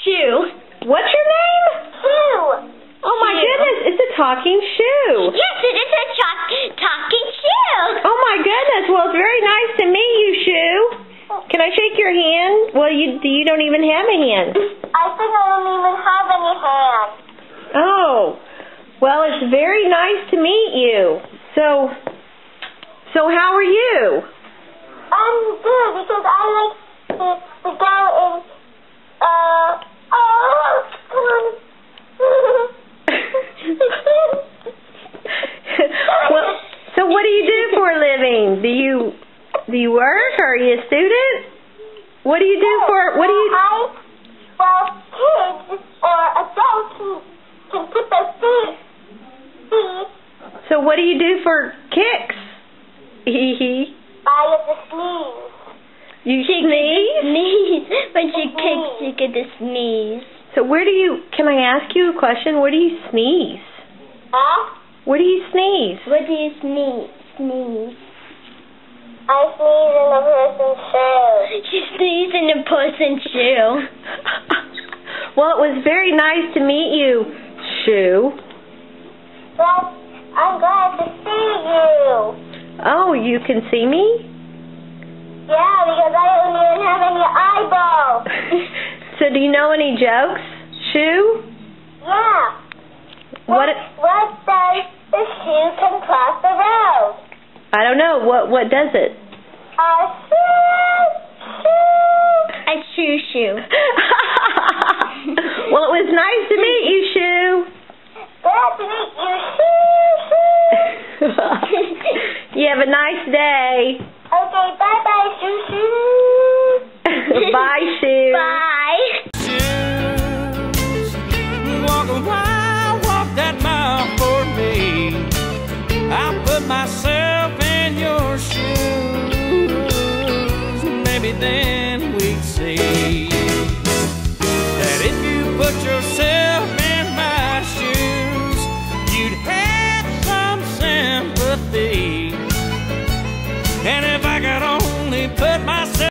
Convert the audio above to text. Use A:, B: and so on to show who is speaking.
A: shoe.
B: What's your name?
C: Shoe.
B: Oh my goodness, it's a talking shoe.
C: Yes, it is a talking shoe.
B: Oh my goodness, well it's very nice to meet you, Shoe. Can I shake your hand? Well, you don't even have a hand.
C: I think I don't even have any hands.
B: Oh, well it's very nice to meet you. So how are you?
C: I'm good because I like to go in, come on.
B: Well, so what do you do for a living? Do you work, or are you a student? What do you do for,
C: Well, kids or adults can put their feet.
B: So what do you do for kicks?
C: I have to sneeze.
B: You sneeze?
A: Sneeze. When she kicks, you get to sneeze.
B: So can I ask you a question? Where do you sneeze?
C: Huh?
B: Where do you sneeze?
A: What do you sneeze?
C: I sneeze in a person's shoe.
A: She sneezed in a person's shoe.
B: Well, it was very nice to meet you, Shoe.
C: Well, I'm glad to see you.
B: Oh, you can see me?
C: Yeah, because I don't even have any eyeballs.
B: So do you know any jokes, Shoe?
C: Yeah. What does the shoe come across the road?
B: I don't know. What does it?
C: A shoe.
A: A shoe.
B: Well, it was nice to meet you, Shoe.
C: Glad to meet you, shoe.
B: You have a nice day.
C: Okay, bye-bye, shoe.
B: Bye, Shoe.
A: Bye.
D: Shoes, walk a while, walk that mile for me. I put myself in your shoes. Maybe then we'd see that if you put yourself